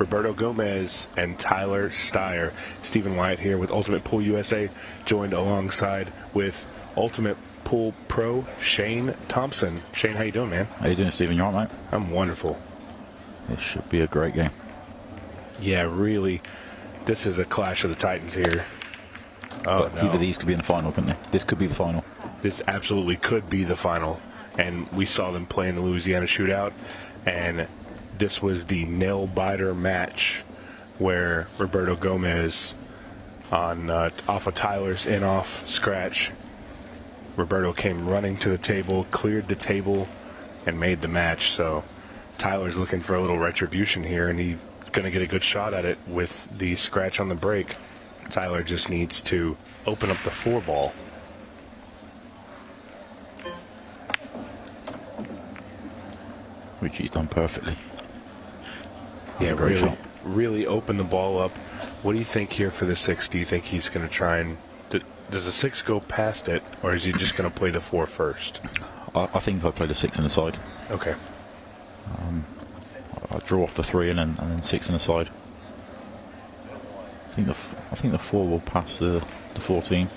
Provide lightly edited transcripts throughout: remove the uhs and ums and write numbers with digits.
Roberto Gomez and Tyler Styer. Stephen Wyatt here with Ultimate Pool USA, joined alongside with Ultimate Pool Pro Shane Thompson. Shane, how you doing, man? How you doing, Stephen? You all right, mate? I'm wonderful. This should be a great game. Yeah, really. This is a clash of the Titans here. Oh, but no. Either of these could be in the final, couldn't they? This could be the final. This absolutely could be the final. And we saw them play in the Louisiana Shootout, and this was the nail-biter match where Roberto Gomez on off of Tyler's in-off scratch. Roberto came running to the table, cleared the table, and made the match. So Tyler's looking for a little retribution here, and he's going to get a good shot at it with the scratch on the break. Tyler just needs to open up the 4-ball. Which he's done perfectly. Yeah, really open the ball up. What do you think here for the 6? Do you think he's going to try and... Does the 6 go past it, or is he just going to play the 4 first? I think I play the 6 in the side. Okay. I draw off the 3 and then 6 in the side. I think the 4 will pass the 14.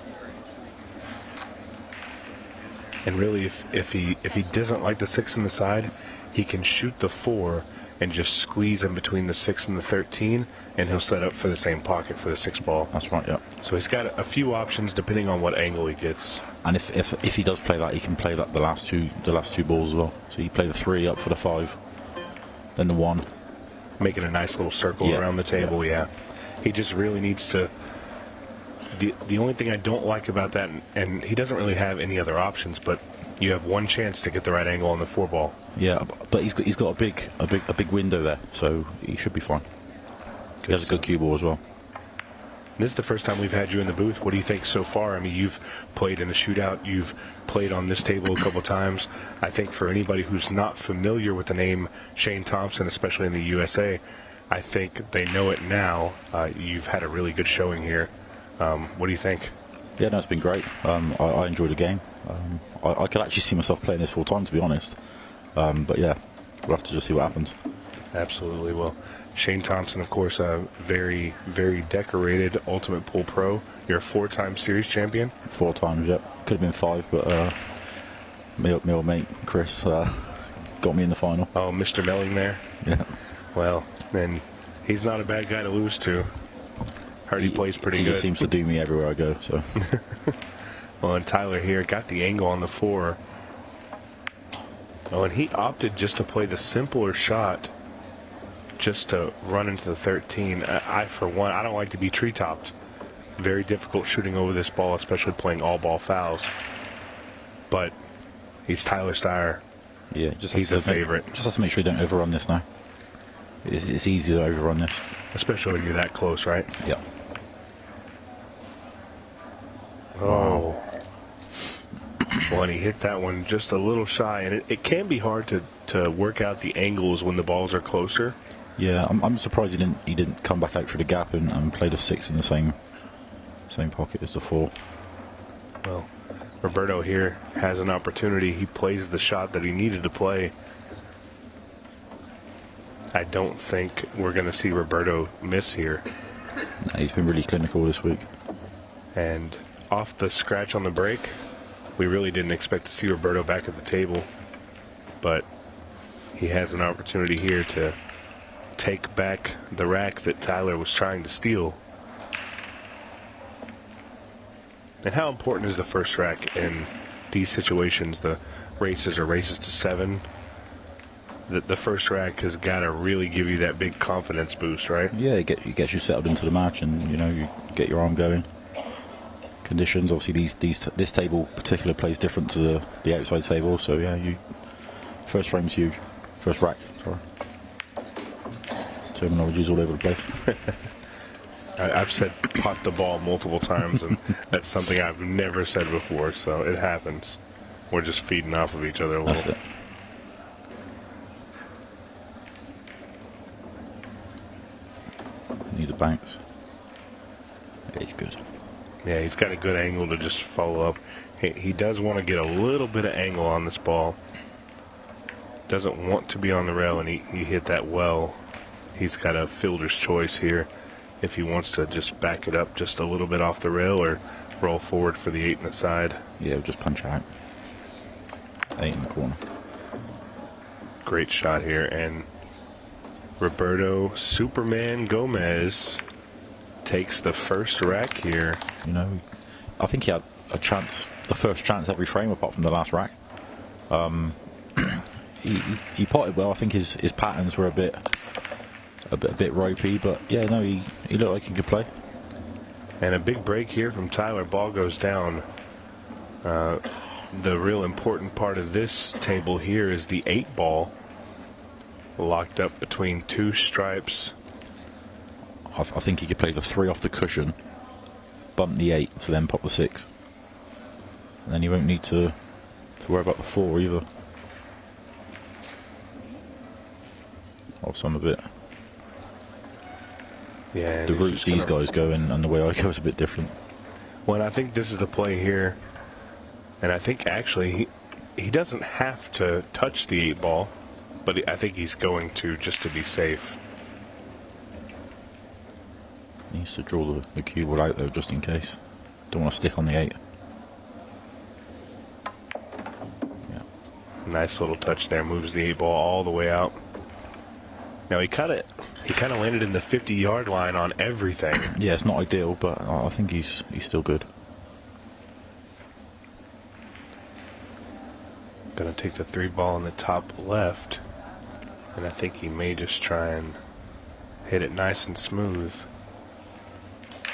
And really, if he doesn't like the 6 in the side, he can shoot the 4 and just squeeze in between the 6 and the 13, and he'll set up for the same pocket for the 6 ball. That's right, yeah. So he's got a few options depending on what angle he gets. And if he does play that, he can play that the last two balls as well. So you play the 3 up for the 5, then the 1, making a nice little circle around the table. Yeah. He just really needs to. The only thing I don't like about that, and he doesn't really have any other options, but you have one chance to get the right angle on the 4 ball. Yeah, but he's got a big window there, so he should be fine. He has a good cue ball as well. This is the first time we've had you in the booth. What do you think so far? I mean, you've played in the shootout. You've played on this table a couple times. I think for anybody who's not familiar with the name Shane Thompson, especially in the USA, I think they know it now. You've had a really good showing here. What do you think? Yeah, no, it's been great. I enjoyed the game. I could actually see myself playing this full time, to be honest. But yeah, we'll have to just see what happens. Absolutely. Well, Shane Thompson, of course, a very, very decorated Ultimate Pool Pro. You're a 4-time series champion. 4 times, yep. Could have been 5, but my old mate Chris got me in the final. Oh, Mr. Melling there. Yeah. Well, then he's not a bad guy to lose to. Heard he plays pretty good. He just seems to do me everywhere I go. So. Well, and Tyler here got the angle on the 4. Oh, and he opted just to play the simpler shot, just to run into the 13. I, for one, I don't like to be tree-topped. Very difficult shooting over this ball, especially playing all-ball fouls. But he's Tyler Styer. Yeah, he's a favorite. Just has to make sure you don't overrun this now. It's easy to overrun this. Especially when you're that close, right? Yeah. Oh. Well, and he hit that one just a little shy, and it can be hard to work out the angles when the balls are closer. Yeah, I'm surprised he didn't come back out through the gap and play the 6 in the same pocket as the 4. Well, Roberto here has an opportunity. He plays the shot that he needed to play. I don't think we're going to see Roberto miss here. No, he's been really clinical this week. And off the scratch on the break, we really didn't expect to see Roberto back at the table. But he has an opportunity here to take back the rack that Tyler was trying to steal. And how important is the first rack in these situations? The races are races to 7. The first rack has got to really give you that big confidence boost, right? Yeah, it gets you settled into the match, and you get your arm going. Conditions, obviously, this table particular plays different to the outside table, so yeah, first frame's huge. First rack, sorry. Terminology's all over the place. I've said pot the ball multiple times, and that's something I've never said before, so it happens. We're just feeding off of each other a little. That's it. Need the banks. Yeah, he's good. Yeah, he's got a good angle to just follow up. He does want to get a little bit of angle on this ball. Doesn't want to be on the rail, and he hit that well. he's got a fielder's choice here if he wants to just back it up just a little bit off the rail or roll forward for the 8 in the side. Yeah, just punch out. 8 in the corner. Great shot here, and Roberto Superman Gomez takes the first rack here. You know, I think he had a chance, the first chance every frame apart from the last rack. He potted well. I think his patterns were a bit ropey, but yeah, no, he looked like he could play. And a big break here from Tyler. Ball goes down. The real important part of this table here is the 8 ball locked up between 2 stripes. I think he could play the 3 off the cushion, bump the 8 to then pop the 6, and then you won't need to worry about the 4 either. Obviously, I'm a bit. Yeah, The routes these guys go in and the way I go is a bit different. Well, I think this is the play here, and I think actually he doesn't have to touch the 8 ball, but I think he's going to just to be safe. He needs to draw the cue ball out though, just in case. Don't want to stick on the 8. Yeah. Nice little touch there, moves the 8 ball all the way out. Now he kind of landed in the 50-yard line on everything. Yeah, it's not ideal, but I think he's still good. Gonna take the 3 ball in the top left, and I think he may just try and hit it nice and smooth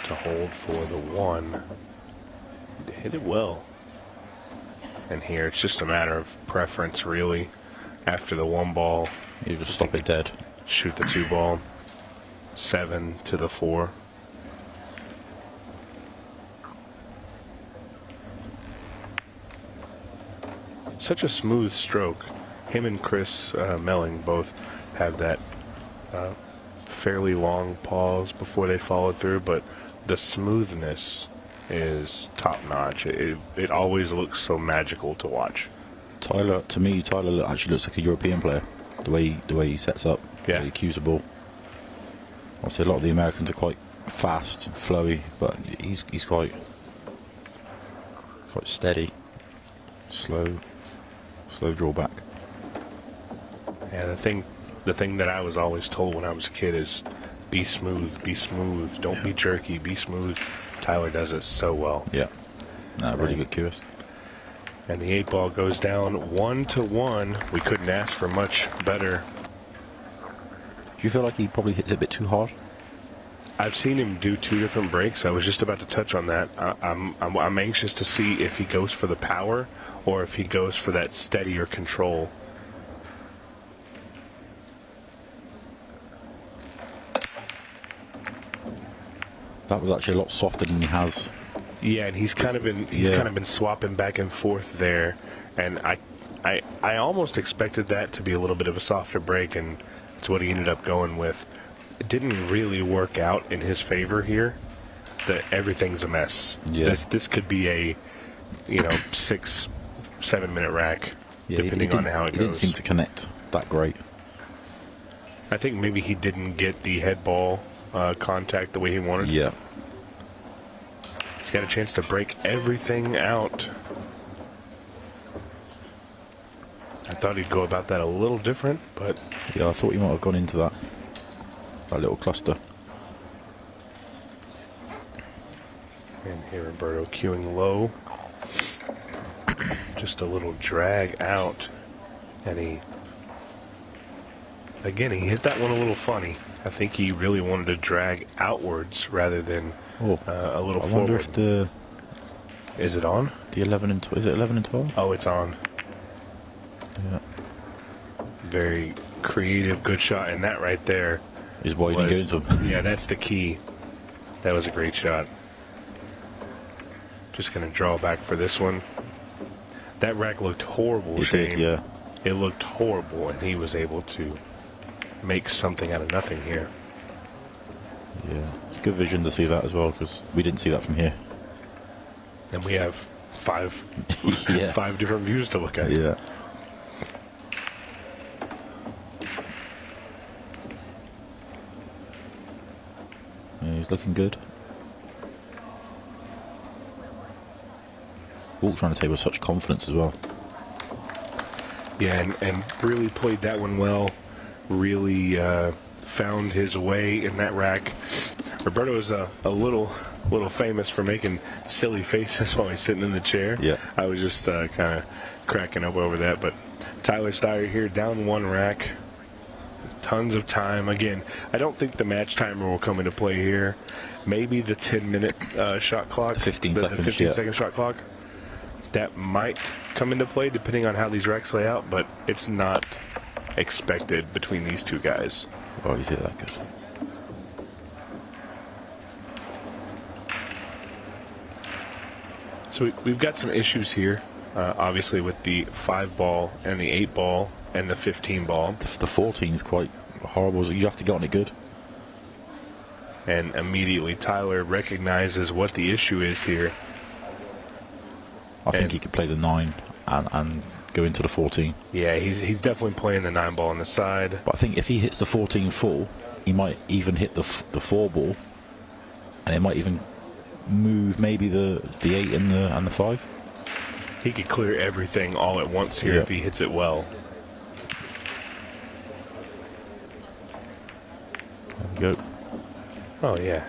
to hold for the 1. Hit it well. And here it's just a matter of preference, really. After the 1 ball, You just stop it dead. shoot the 2 ball. 7 to the 4. Such a smooth stroke. Him and Chris Melling both have that fairly long pause before they follow through, but the smoothness is top notch. It always looks so magical to watch. Tyler actually looks like a European player. The way he sets up, Yeah. the way he cues the ball. Obviously, a lot of the Americans are quite fast, flowy, but he's quite steady, slow drawback. Yeah, the thing that I was always told when I was a kid is be smooth, don't be jerky, be smooth. Tyler does it so well. Yeah, really good cueist. And the 8 ball goes down 1-1. We couldn't ask for much better. Do you feel like he probably hits it a bit too hard? I've seen him do 2 different breaks. I was just about to touch on that. I'm anxious to see if he goes for the power or if he goes for that steadier control. That was actually a lot softer than he has. Yeah, and he's kind of been swapping back and forth there, and I almost expected that to be a little bit of a softer break, and it's what he ended up going with. It didn't really work out in his favor here. Everything's a mess. Yeah. This could be a 6-7 minute rack, depending on how it goes. He didn't seem to connect that great. I think maybe he didn't get the head ball contact the way he wanted. Yeah. He's got a chance to break everything out. I thought he'd go about that a little different, but Yeah, I thought he might have gone into that little cluster. and here Roberto cueing low. Just a little drag out, and he hit that one a little funny. I think he really wanted to drag outwards rather than a little forward. I wonder if Is it on? the 11 and 12, is it 11 and 12? Oh, it's on. Yeah. Very creative, good shot, and that right there Is why you didn't go into him. Yeah, that's the key. That was a great shot. Just going to draw back for this one. That rack looked horrible, It Shane. did, yeah. It looked horrible, and he was able to make something out of nothing here. Yeah. It's good vision to see that as well, because we didn't see that from here. And we have five different views to look at. he's looking good. Walks around the table with such confidence as well. Yeah, and really played that one well. Really found his way in that rack. Roberto is a little famous for making silly faces while he's sitting in the chair. Yeah. I was just kind of cracking up over that. But Tyler Styer here, down one rack. Tons of time. Again, I don't think the match timer will come into play here. Maybe the 10-minute shot clock. The 15 the seconds, 15-second shot clock. That might come into play depending on how these racks lay out, but it's not expected between these two guys. Oh, he's hit that good. So we've got some issues here, obviously, with the 5-ball and the 8-ball and the 15-ball. The 14 is quite horrible. So you have to get on it good. And immediately Tyler recognizes what the issue is here. I think he could play the 9 and go into the 14. Yeah, he's definitely playing the 9-ball on the side. But I think if he hits the 14 full, he might even hit the 4-ball, and it might even move maybe the 8 and the 5. He could clear everything all at once here if he hits it well. There we go. Oh, yeah.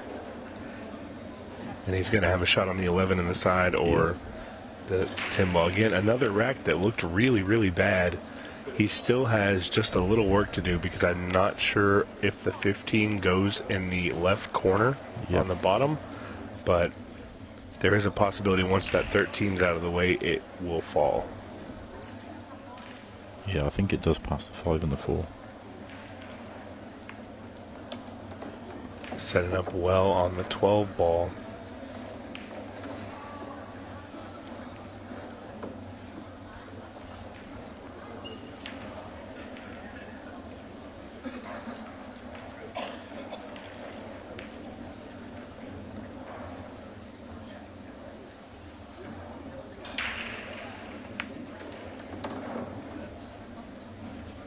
And he's going to have a shot on the 11 in the side or the 10-ball. Again, another rack that looked really, really bad. He still has just a little work to do because I'm not sure if the 15 goes in the left corner on the bottom, but there is a possibility once that 13's out of the way, it will fall. Yeah, I think it does pass the 5 and the 4. Setting up well on the 12-ball.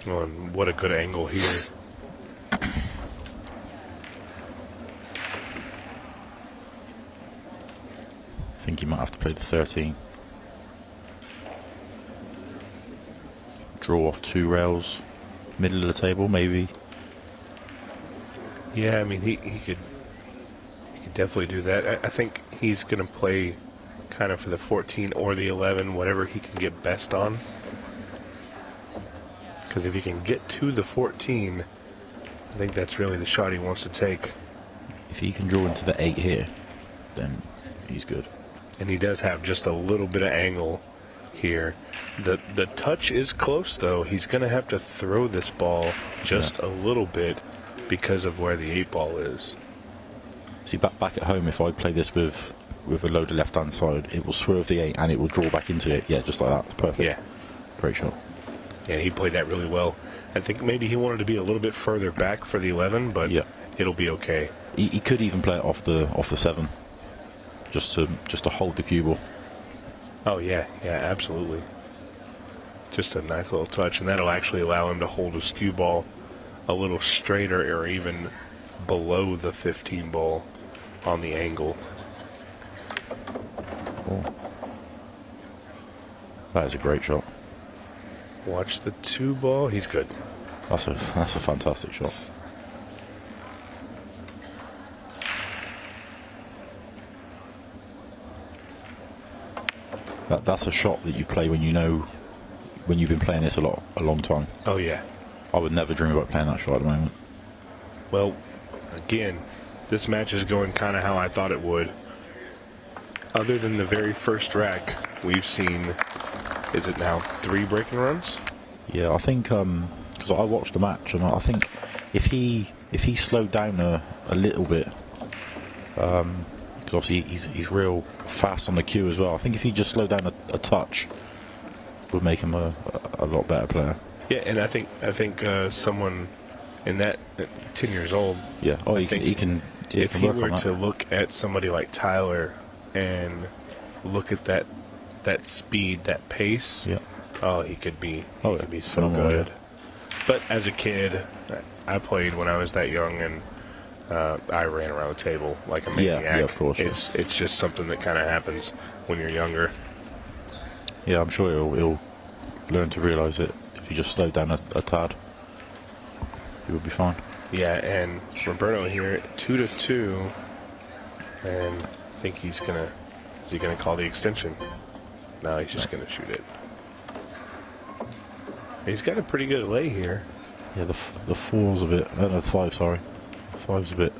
Oh, and what a good angle here. I think he might have to play the 13. Draw off 2 rails, middle of the table, maybe. Yeah, I mean, he could definitely do that. I think he's going to play kind of for the 14 or the 11, whatever he can get best on. Because if he can get to the 14, I think that's really the shot he wants to take. If he can draw into the 8 here, then he's good. And he does have just a little bit of angle here. The touch is close, though. He's going to have to throw this ball just a little bit because of where the 8-ball is. See, back at home, if I play this with a loaded left-hand side, it will swerve the 8 and it will draw back into it. Yeah, just like that. It's perfect. Yeah. Great shot. Yeah, he played that really well. I think maybe he wanted to be a little bit further back for the 11, but it'll be okay. He could even play it off the 7, just to hold the cue ball. Oh yeah, absolutely. Just a nice little touch, and that'll actually allow him to hold his cue ball a little straighter or even below the 15 ball on the angle. Oh. That is a great shot. Watch the 2 ball. He's good. That's a fantastic shot. That's a shot that you play when you know when you've been playing this a long time. Oh yeah. I would never dream about playing that shot at the moment. Well, again, this match is going kind of how I thought it would. Other than the very first rack, we've seen, is it now 3 breaking runs? Yeah, I think because I watched the match and I think if he slowed down a little bit, because obviously he's real fast on the cue as well. I think if he just slowed down a touch, would make him a lot better player. Yeah, and I think someone in that 10 years old. Yeah. Oh, he can. If he were to look at somebody like Tyler and look at that speed, that pace. Yeah. Oh, he could be so phenomenal, good. But as a kid, I played when I was that young, and I ran around the table like a maniac. Yeah, of course. It's just something that kind of happens when you're younger. Yeah, I'm sure he'll learn to realise it if you just slow down a tad. He will be fine. Yeah, and Roberto here, 2-2, and I think is he gonna call the extension? No, he's just gonna shoot it. He's got a pretty good lay here. Yeah, the four's a bit. No, the five. Sorry, the five's a bit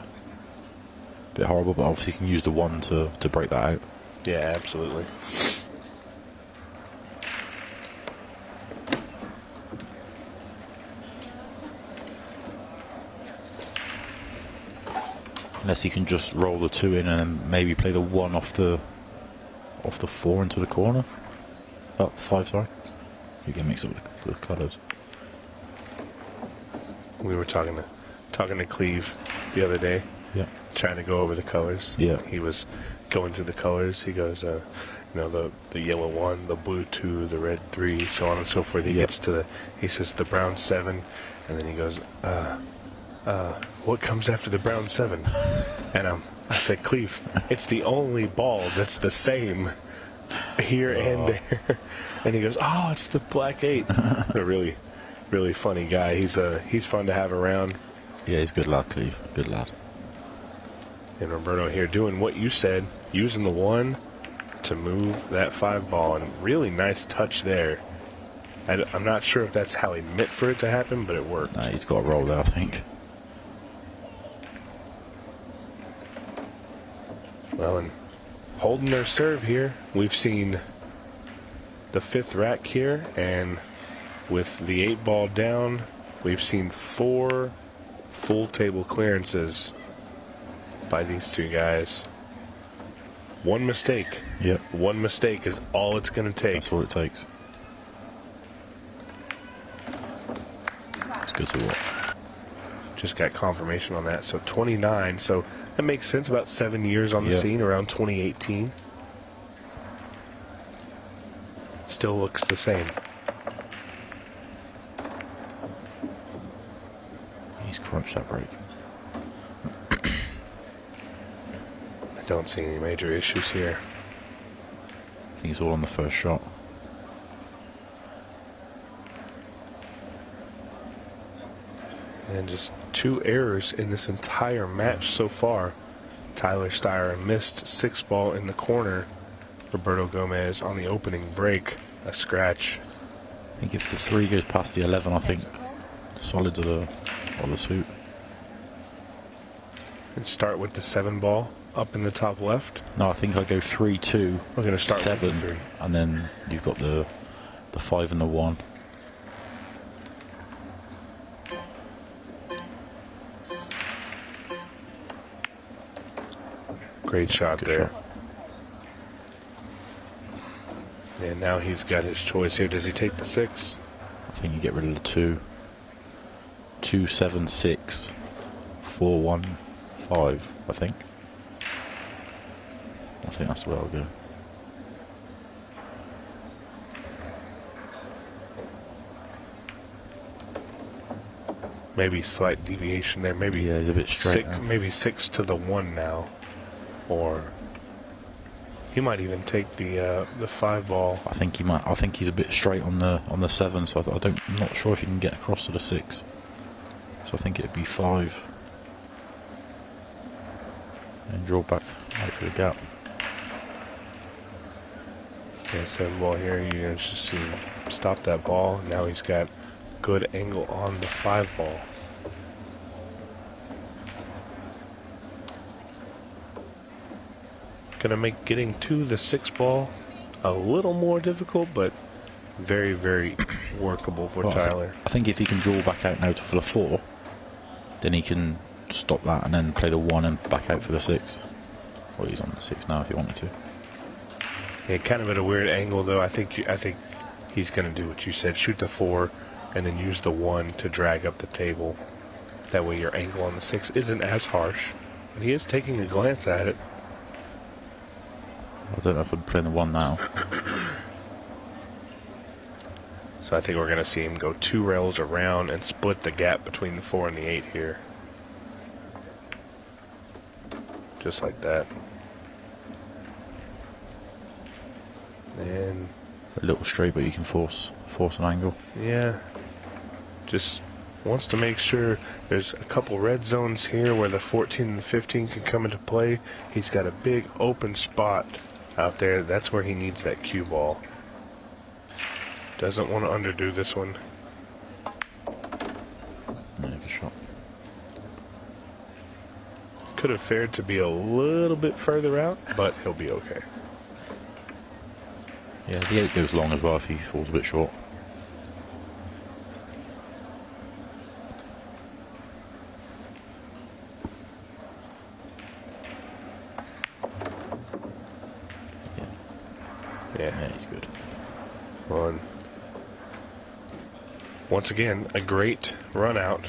horrible. But obviously, you can use the one to break that out. Yeah, absolutely. Unless he can just roll the 2 in and then maybe play the 1 off the 4 into the corner. Oh, 5, sorry. You can mix up the colours. We were talking to Cleve the other day. Yeah. Trying to go over the colors. Yeah. He was going through the colors. He goes, the yellow 1, the blue 2, the red 3, so on and so forth. He gets to he says the brown 7, and then he goes, what comes after the brown 7? And I said, Cleve, it's the only ball that's the same here and there. And he goes, oh, it's the black 8. A really, really funny guy. He's fun to have around. Yeah, he's a good lad, Cleve. Good lad. And Roberto here doing what you said, using the 1 to move that 5 ball, and really nice touch there. I'm not sure if that's how he meant for it to happen, but it worked. Nah, he's got a roll there, I think. Well, and holding their serve here, we've seen the 5th rack here, and with the 8 ball down, we've seen 4 full table clearances by these 2 guys. One mistake. Yep. One mistake is all it's going to take. That's all it takes. It's good to watch. Just got confirmation on that. So 29. So that makes sense. About 7 years on the scene, around 2018. Still looks the same. He's crunched that break. I don't see any major issues here. I think it's all on the first shot. And just 2 errors in this entire match so far. Tyler Styer missed 6 ball in the corner. Roberto Gomez on the opening break, a scratch. I think if the 3 goes past the 11, I think solids are the suit. And start with the 7 ball up in the top left. No, I think I go 3-2. We're going to start 7, with the 3. and then you've got the 5 and the 1. Great shot Good there. shot. And now he's got his choice here. Does he take the 6? I think you get rid of the 2. 2, 7, 6, 4, 1, 5, I think. I think that's where I'll go. Maybe slight deviation there. Maybe Yeah, he's a bit straight. maybe 6 to the 1 now, or he might even take the 5 ball. I think he might. I think he's a bit straight on the 7, so I'm not sure if he can get across to the 6. So I think it'd be 5 and draw back out for the gap. Yeah, 7 ball here. You're gonna just see him stop that ball. Now he's got good angle on the 5 ball. Gonna make getting to the 6 ball a little more difficult, but very, very workable for Tyler. I think if he can draw back out now for the 4, then he can stop that and then play the 1 and back out for the 6. Well, he's on the 6 now if he wanted to. Yeah, kind of at a weird angle though. I think he's gonna do what you said: shoot the 4, and then use the 1 to drag up the table. That way, your angle on the 6 isn't as harsh. But he is taking a glance at it. I don't know if I'd play the 1 now. So I think we're going to see him go 2 rails around and split the gap between the 4 and the 8 here. just like that. And A little straight, but you can force an angle. yeah, just wants to make sure there's a couple red zones here where the 14 and the 15 can come into play. He's got a big open spot out there. That's where he needs that cue ball. Doesn't want to underdo this one. Yeah, good shot. Could have fared to be a little bit further out, but he'll be okay. Yeah, the 8 goes long as well if he falls a bit short. Yeah, he's good. One. Once again, a great run out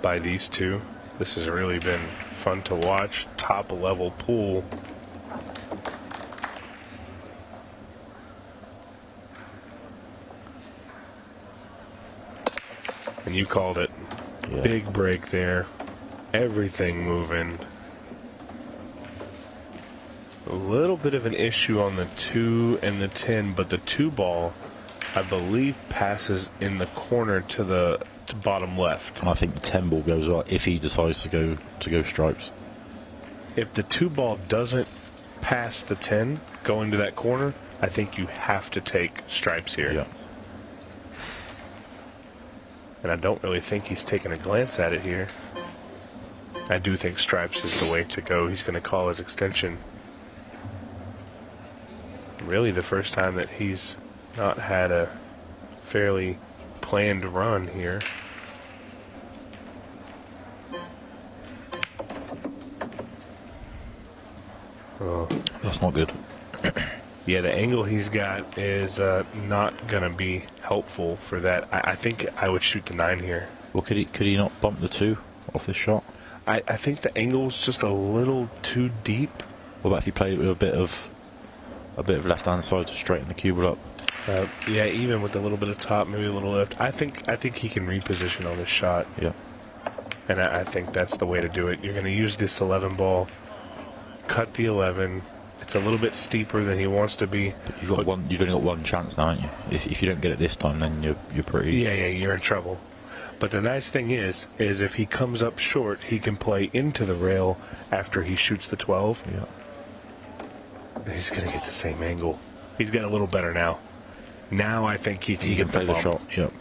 by these two. This has really been fun to watch. Top level pool. And you called it. Yeah. Big break there. Everything moving. A little bit of an issue on the 2 and the 10, but the 2 ball, I believe, passes in the corner to bottom left. And I think the 10 ball goes right if he decides to go stripes. If the 2 ball doesn't pass the 10 going to that corner, I think you have to take stripes here. Yeah. And I don't really think he's taking a glance at it here. I do think stripes is the way to go. He's going to call his extension. Really the first time that he's not had a fairly planned run here. Oh. That's not good. Yeah, the angle he's got is not going to be helpful for that. I think I would shoot the 9 here. Well, could he not bump the 2 off this shot? I think the angle's just a little too deep. What about if he played it with a bit of left-hand side to straighten the cubel up? Yeah, even with a little bit of top, maybe a little left. I think he can reposition on this shot. Yeah. And I think that's the way to do it. You're going to use this 11 ball, cut the 11. It's a little bit steeper than he wants to be. But you've only got one chance now, haven't you? If you don't get it this time, then you're pretty. Yeah, you're in trouble. But the nice thing is if he comes up short, he can play into the rail after he shoots the 12. Yeah. He's going to get the same angle. He's got a little better now. Now I think he can get play the bump. shot. Yep.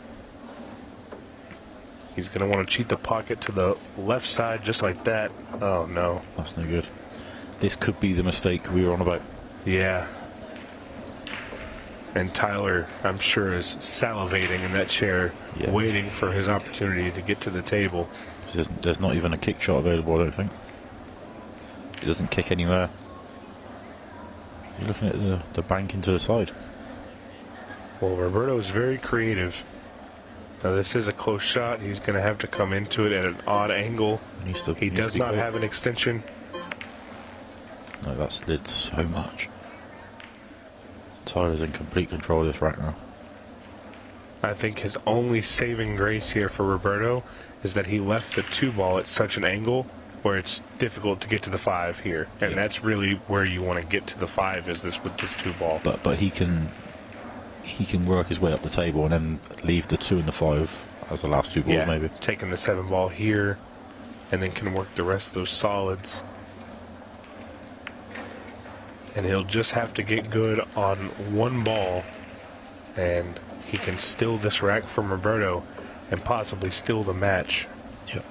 He's going to want to cheat the pocket to the left side just like that. Oh, no. That's no good. This could be the mistake we were on about. Yeah. And Tyler, I'm sure, is salivating in that chair, waiting for his opportunity to get to the table. There's not even a kick shot available, I don't think. He doesn't kick anywhere. You're looking at the banking to the side. Well, Roberto is very creative. Now, this is a close shot. He's going to have to come into it at an odd angle. He does not have an extension. No, that slid so much. Tyler's in complete control of this rack now. I think his only saving grace here for Roberto is that he left the 2 ball at such an angle where it's difficult to get to the 5 here. And that's really where you want to get to the 5 is this with this 2 ball. But he can work his way up the table and then leave the 2 and the 5 as the last 2 balls maybe. Taking the 7 ball here and then can work the rest of those solids. And he'll just have to get good on 1 ball, and he can steal this rack from Roberto and possibly steal the match. Yep.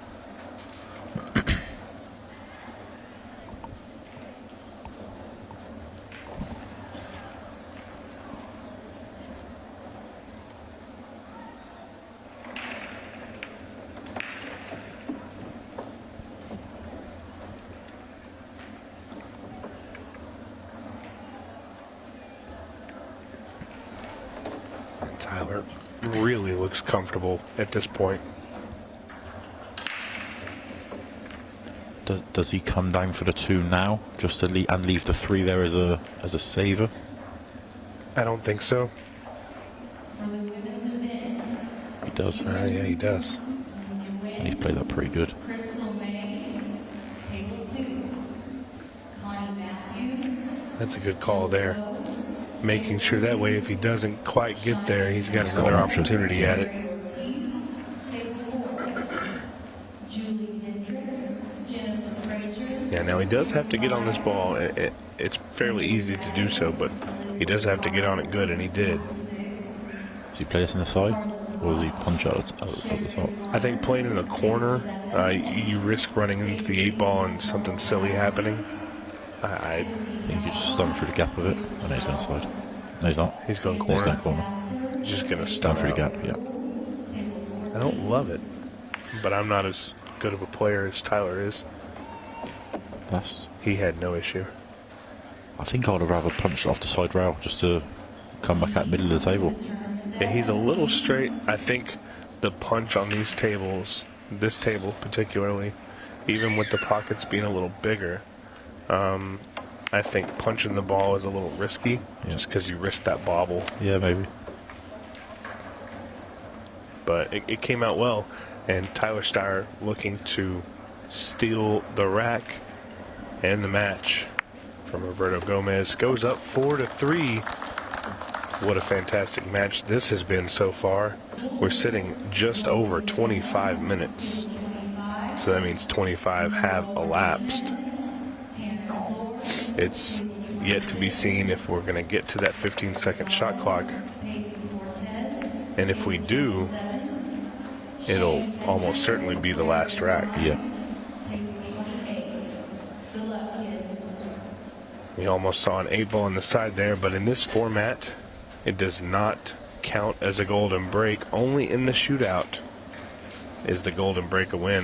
Tyler really looks comfortable at this point. Does he come down for the 2 now, just to leave the 3 there as a saver? I don't think so. He does. Yeah, he does. And he's played that pretty good. That's a good call there. Making sure that way if he doesn't quite get there, he's got got another an option. opportunity at it. Yeah, now he does have to get on this ball. It's fairly easy to do so, but he does have to get on it good, and he did. Does he play this in the side, or does he punch out at the top? I think playing in the corner, you risk running into the 8-ball and something silly happening. I think he's just starting through the gap of it. Oh, no, he's going side. No, he's not. He's going No, he's corner. going corner. He's just going to Down stun through the out. gap, yeah. I don't love it, but I'm not as good of a player as Tyler is. He had no issue. I think I would have rather punched it off the side rail just to come back out middle of the table. Yeah, he's a little straight. I think the punch on these tables, this table particularly, even with the pockets being a little bigger, I think punching the ball is a little risky, just because you risk that bobble. Yeah, maybe. But it came out well, and Tyler Styer looking to steal the rack and the match from Roberto Gomez. Goes up 4-3. What a fantastic match this has been so far. We're sitting just over 25 minutes. So that means 25 have elapsed. It's yet to be seen if we're going to get to that 15-second shot clock. And if we do, it'll almost certainly be the last rack. Yeah. We almost saw an 8-ball on the side there, but in this format, it does not count as a golden break. Only in the shootout is the golden break a win.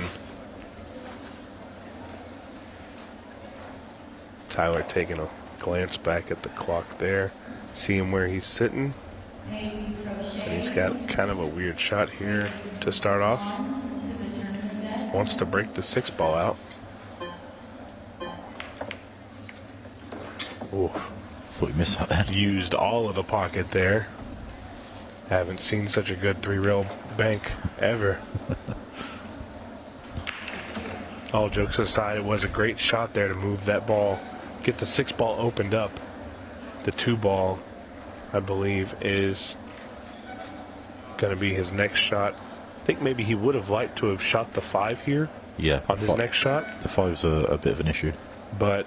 Tyler taking a glance back at the clock there, seeing where he's sitting. And he's got kind of a weird shot here to start off. Wants to break the 6-ball out. Ooh. Thought we missed that then. Used all of the pocket there. Haven't seen such a good 3-rail bank ever. All jokes aside, it was a great shot there to move that ball. Get the 6-ball opened up. The 2-ball, I believe, is going to be his next shot. I think maybe he would have liked to have shot the 5 here. Yeah. On his next shot. The 5's a bit of an issue. But,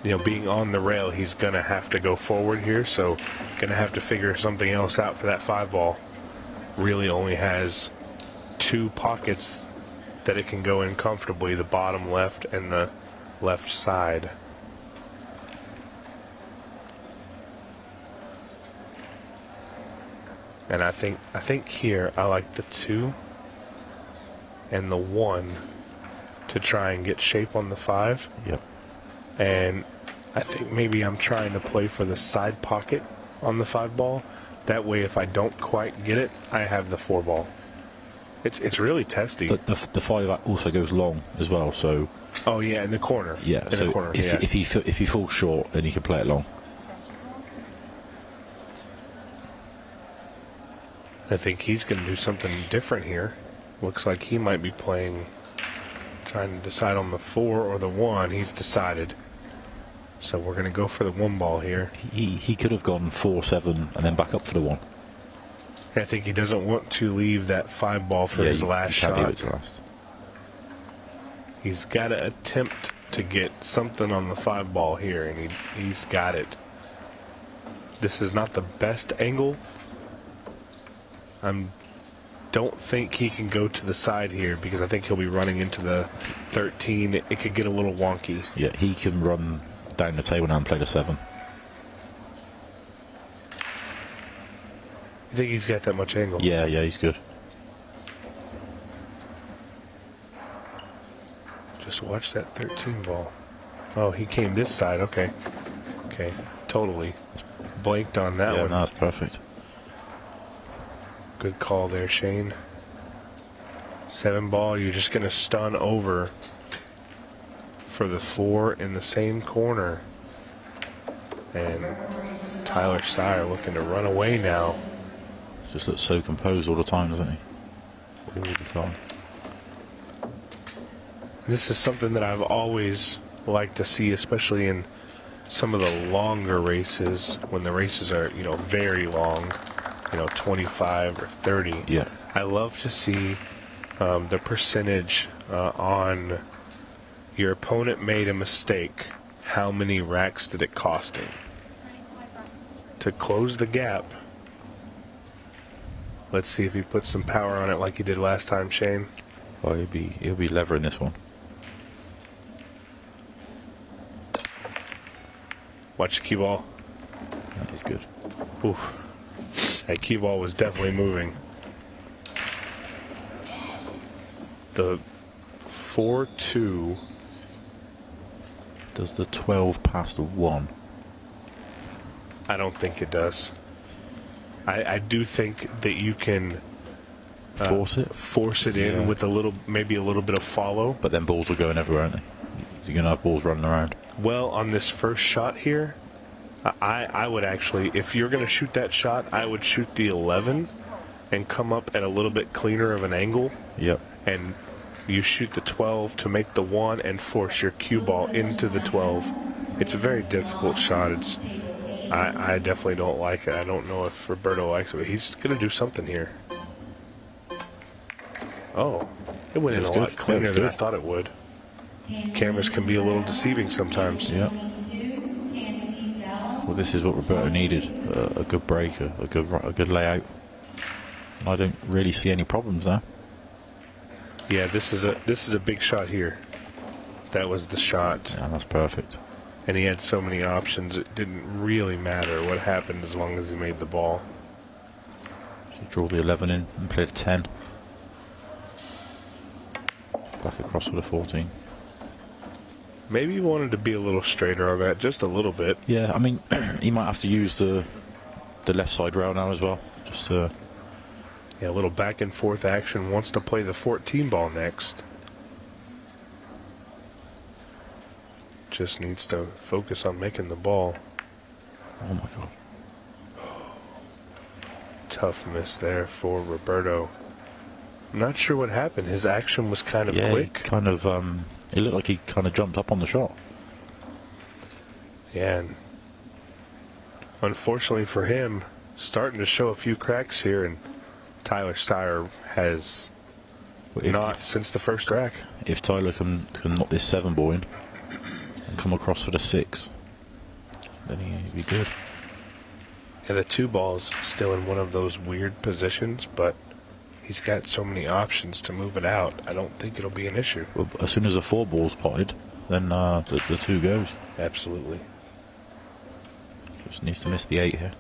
you know, being on the rail, he's going to have to go forward here. So, going to have to figure something else out for that 5-ball. Really only has 2 pockets that it can go in comfortably, the bottom left and the left side. And I think here I like the 2 and the 1 to try and get shape on the 5. Yep. And I think maybe I'm trying to play for the side pocket on the 5-ball. That way, if I don't quite get it, I have the 4-ball. It's really testy. The 5 also goes long as well, so... Oh, yeah, in the corner. Yeah, in so the corner, if he falls short, then he can play it long. I think he's going to do something different here. Looks like he might be playing, trying to decide on the 4 or the 1. He's decided. So we're going to go for the 1-ball here. He could have gone 4-7 and then back up for the 1. I think he doesn't want to leave that 5-ball for his last shot. Leave it to last. He's got to attempt to get something on the 5-ball here, and he's got it. This is not the best angle. I don't think he can go to the side here because I think he'll be running into the 13. It could get a little wonky. Yeah, he can run down the table now and play the 7. You think he's got that much angle? Yeah, he's good. Just watch that 13 ball. Oh, he came this side. Okay. Okay. Totally blanked on that one. Yeah, no, that's perfect. Good call there, Shane. 7-ball, you're just going to stun over for the 4 in the same corner. And Tyler Styer looking to run away now. Just looks so composed all the time, doesn't he? All the time. This is something that I've always liked to see, especially in some of the longer races, when the races are, very long, 25 or 30. Yeah. I love to see the percentage on your opponent made a mistake. How many racks did it cost him? To close the gap, let's see if he puts some power on it like he did last time, Shane. Oh, he'll be levering this one. Watch the cue ball. That is good. Oof. That cue ball was definitely moving. The 4-2. Does the 12 pass the 1? I don't think it does. I do think that you can Force it in Yeah. with maybe a little bit of follow. But then balls are going everywhere, aren't they? You're going to have balls running around. Well, on this first shot here, I would actually, if you're going to shoot that shot, I would shoot the 11 and come up at a little bit cleaner of an angle. Yep. And you shoot the 12 to make the 1 and force your cue ball into the 12. It's a very difficult shot. I definitely don't like it. I don't know if Roberto likes it, but he's going to do something here. Oh, it went in a lot cleaner than I thought it would. Cameras can be a little deceiving sometimes. Yeah. Well, this is what Roberto needed: a good break, a good layout. And I don't really see any problems there. Yeah, this is a big shot here. That was the shot, Yeah, that's perfect. and he had so many options. It didn't really matter what happened as long as he made the ball. So draw the 11 in and play the 10. Back across for the 14. Maybe he wanted to be a little straighter on that, just a little bit. Yeah, I mean, he might have to use the left side rail now as well. Just Yeah, a little back and forth action. Wants to play the 14 ball next. Just needs to focus on making the ball. oh my god. Tough miss there for Roberto. Not sure what happened. His action was kind of quick. Kind of. It looked like he kind of jumped up on the shot. Yeah, and unfortunately for him, starting to show a few cracks here, and Tyler Styer has not since the first rack. If Tyler can knock this 7 ball in and come across for the 6, then he'd be good. And the 2 ball's still in one of those weird positions, but he's got so many options to move it out. I don't think it'll be an issue. Well, as soon as the 4 ball's potted, then the 2 goes. Absolutely. Just needs to miss the 8 here.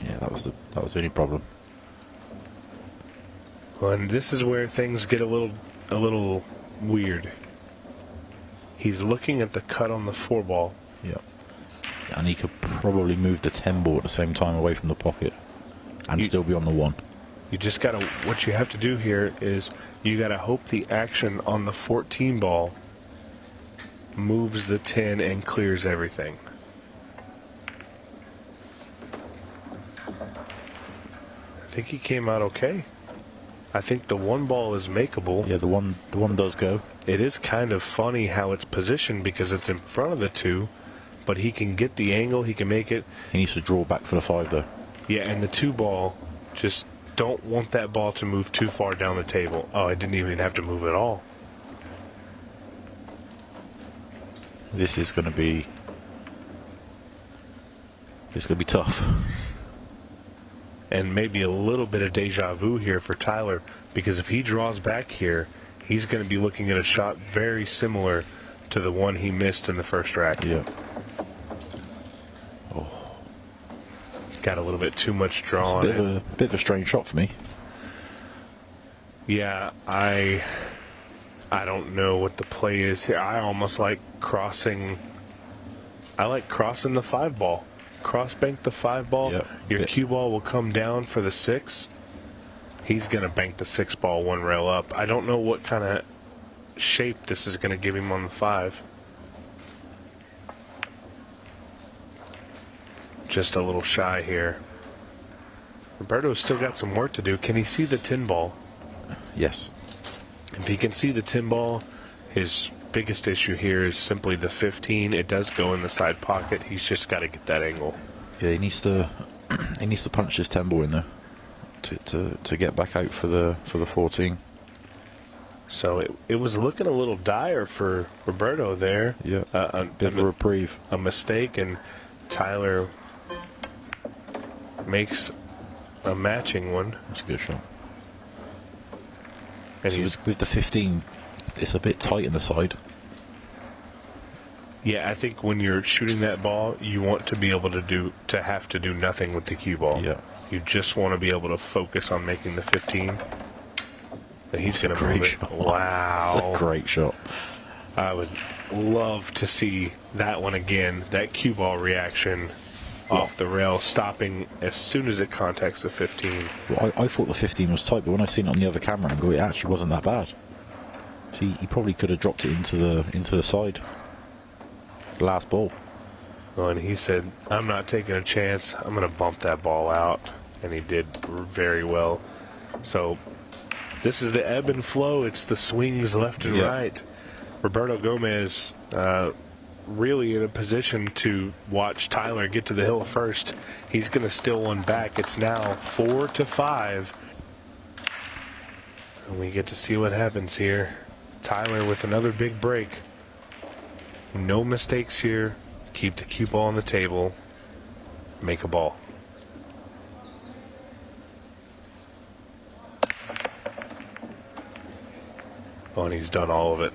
Yeah, that was the only problem. Well, and this is where things get a little weird. He's looking at the cut on the 4 ball. Yeah. And he could probably move the 10 ball at the same time away from the pocket and still be on the 1. You just gotta, what you have to do here is you gotta hope the action on the 14 ball moves the 10 and clears everything. I think he came out okay. I think the 1 ball is makeable. Yeah, the one does go. It is kind of funny how it's positioned because it's in front of the 2, but he can get the angle, he can make it. He needs to draw back for the 5 though. Yeah, and the 2 ball, just don't want that ball to move too far down the table. Oh, it didn't even have to move at all. This is going to be tough. And maybe a little bit of deja vu here for Tyler, because if he draws back here, he's going to be looking at a shot very similar to the one he missed in the first rack. Yeah. Got a little bit too much draw It's on a it. bit of a strange shot for me. Yeah, I don't know what the play is here. I almost like crossing. I like crossing the 5 ball. Cross bank the 5 ball. Yep. Your cue ball will come down for the 6. He's going to bank the 6 ball 1 rail up. I don't know what kind of shape this is going to give him on the 5. Just a little shy here. Roberto's still got some work to do. Can he see the 10 ball? Yes. If he can see the 10 ball, his biggest issue here is simply the 15. It does go in the side pocket. He's just got to get that angle. Yeah, he needs to he needs to punch his 10 ball in there to get back out for the 14. So it was looking a little dire for Roberto there. Yeah, bit of a reprieve. A mistake, and Tyler makes a matching one. That's a good shot. And so he's with the 15, it's a bit tight in the side. Yeah, I think when you're shooting that ball, you want to be able to have to do nothing with the cue ball. Yeah. You just want to be able to focus on making the 15. And he's going to move it. Shot. Wow. That's a great shot. I would love to see that one again. That cue ball reaction off the rail, stopping as soon as it contacts the 15. Well, I thought the 15 was tight, but when I seen it on the other camera angle, it actually wasn't that bad. See, he probably could have dropped it into the side. The last ball. Oh, and he said, I'm not taking a chance. I'm going to bump that ball out. And he did very well. So this is the ebb and flow. It's the swings left and right. Roberto Gomez really in a position to watch Tyler get to the hill first. He's going to steal one back. It's now 4-5. And we get to see what happens here. Tyler with another big break. No mistakes here. Keep the cue ball on the table. Make a ball. Oh, and he's done all of it.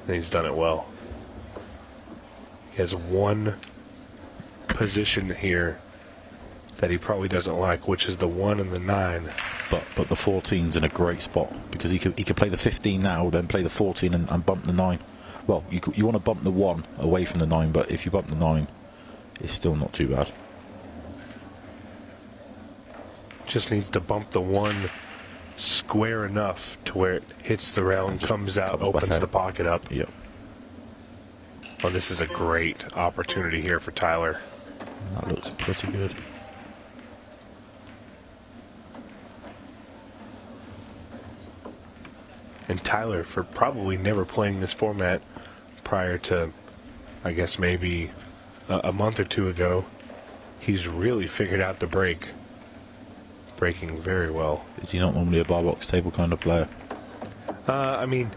And he's done it well. He has one position here that he probably doesn't like, which is the 1 and the 9. But the 14's in a great spot because he could play the 15 now, then play the 14 and bump the 9. Well, you want to bump the 1 away from the 9, but if you bump the 9, it's still not too bad. Just needs to bump the 1 square enough to where it hits the rail and comes out, opens the pocket up. Yep. Well, this is a great opportunity here for Tyler. That looks pretty good. And Tyler, for probably never playing this format prior to, I guess, maybe a month or two ago, he's really figured out the break. Breaking very well. Is he not normally a bar box table kind of player? I mean,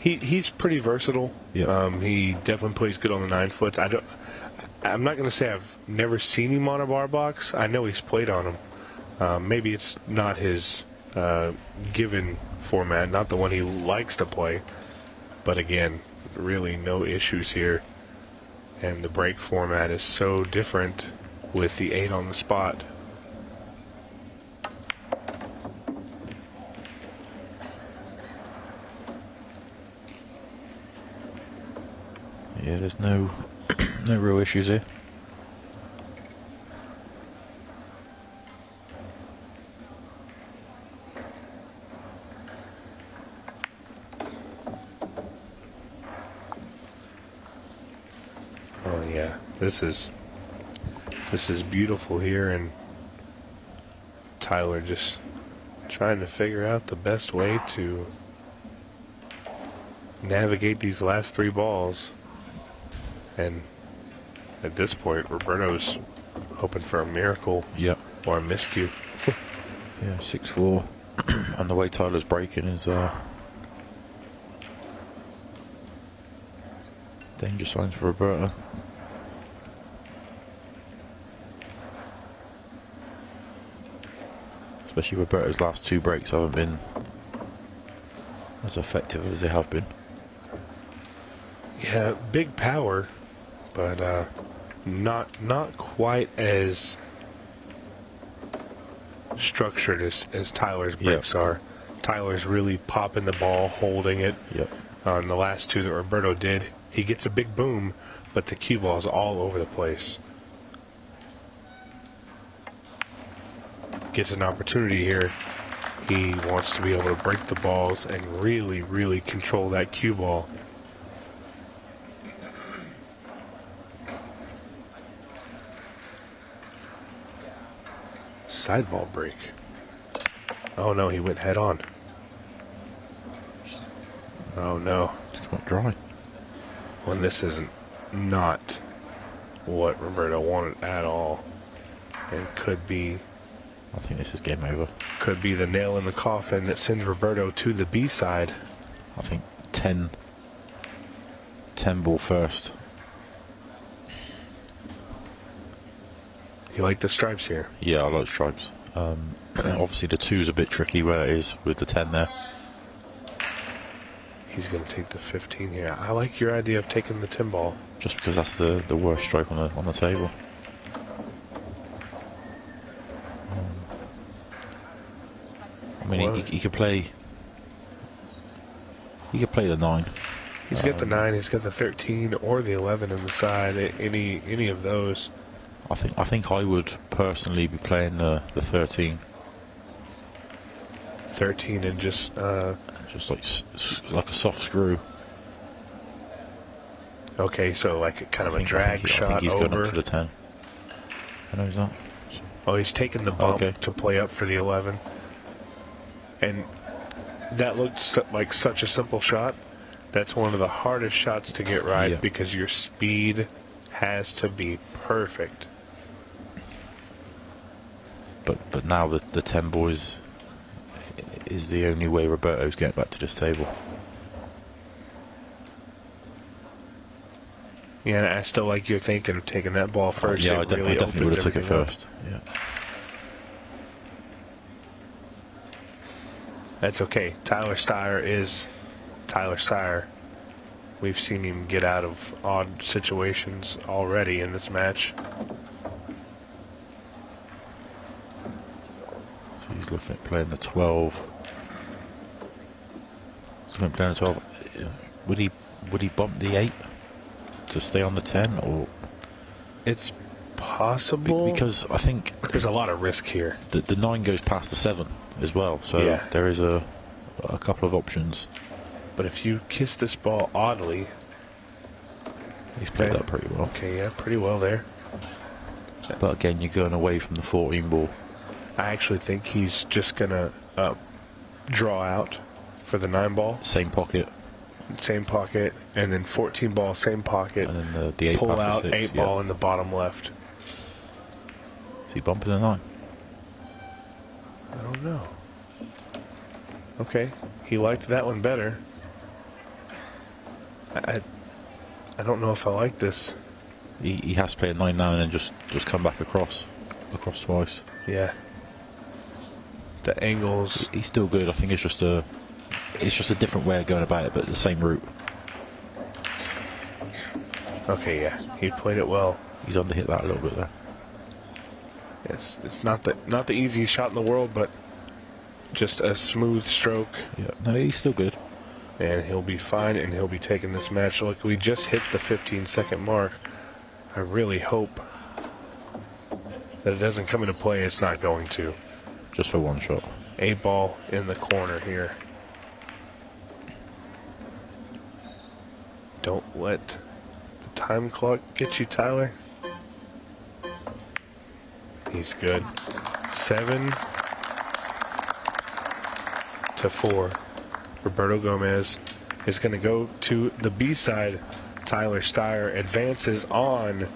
he's pretty versatile. Yeah. He definitely plays good on the 9 foots. I'm not going to say I've never seen him on a bar box. I know he's played on them. Maybe it's not his given format, not the one he likes to play. But again, really no issues here. And the break format is so different with the 8 on the spot. Yeah, there's no real issues here. Oh yeah, this is beautiful here, and Tyler just trying to figure out the best way to navigate these last 3 balls. And at this point, Roberto's hoping for a miracle. Yep. Or a miscue. Yeah, 6-4. And the way Tyler's breaking is danger signs for Roberto. Especially Roberto's last 2 breaks haven't been as effective as they have been. Yeah, big power, but not quite as structured as Tyler's breaks are. Tyler's really popping the ball, holding it. Yep. On the last 2 that Roberto did, he gets a big boom, but the cue ball is all over the place. Gets an opportunity here. He wants to be able to break the balls and really, really control that cue ball. Sideball break. Oh no, he went head on. Oh no. Just went dry. When this isn't not what Roberto wanted at all. And could be I think this is game over. the nail in the coffin that sends Roberto to the B side. I think 10 ball first. You like the stripes here? Yeah, I like stripes. Obviously the 2's a bit tricky where it is with the 10 there. He's going to take the 15 here. I like your idea of taking the 10 ball. Just because that's the worst stripe on the table. I mean, he could play. He could play the 9. He's got the 9. He's got the 13 or the 11 in the side. Any of those. I think I would personally be playing the 13. 13 and just like a soft screw. Okay, so like kind of a drag shot I think he's over. going up for the 10. I know he's not. Oh, he's taking the bump to play up for the 11. And that looked like such a simple shot. That's one of the hardest shots to get right because your speed has to be perfect. But now the 10 ball is the only way Roberto's getting back to this table. Yeah, and I still like your thinking of taking that ball first. I definitely would have took it first. Yeah. That's okay. Tyler Styer is Tyler Styer. We've seen him get out of odd situations already in this match. So he's looking at playing the 12. He's looking at playing the 12. Would he bump the 8 to stay on the 10, or? It's possible because I think there's a lot of risk here. The 9 goes past the 7 as well, so there is a couple of options. But if you kiss this ball oddly, he's played that pretty well. Okay, yeah, pretty well there. But again, you're going away from the 14 ball. I actually think he's just gonna draw out for the 9 ball. Same pocket, and then 14 ball, same pocket, and then the 8 pull out 6, 8 ball in the bottom left. Is he bumping the 9? I don't know. Okay, he liked that one better. I don't know if I like this. He has to play a 9 now and then just come back across twice. Yeah. The angles. He's still good. I think it's just a different way of going about it, but the same route. Okay, yeah, he played it well. He's underhit that a little bit there. Yes, it's not the easiest shot in the world, but just a smooth stroke. Yeah, no, he's still good. And he'll be fine, and he'll be taking this match. Look, we just hit the 15-second mark. I really hope that it doesn't come into play. It's not going to. Just for one shot. 8 ball in the corner here. Don't let the time clock get you, Tyler. He's good. 7-4. Roberto Gomez is going to go to the B side. Tyler Styer advances on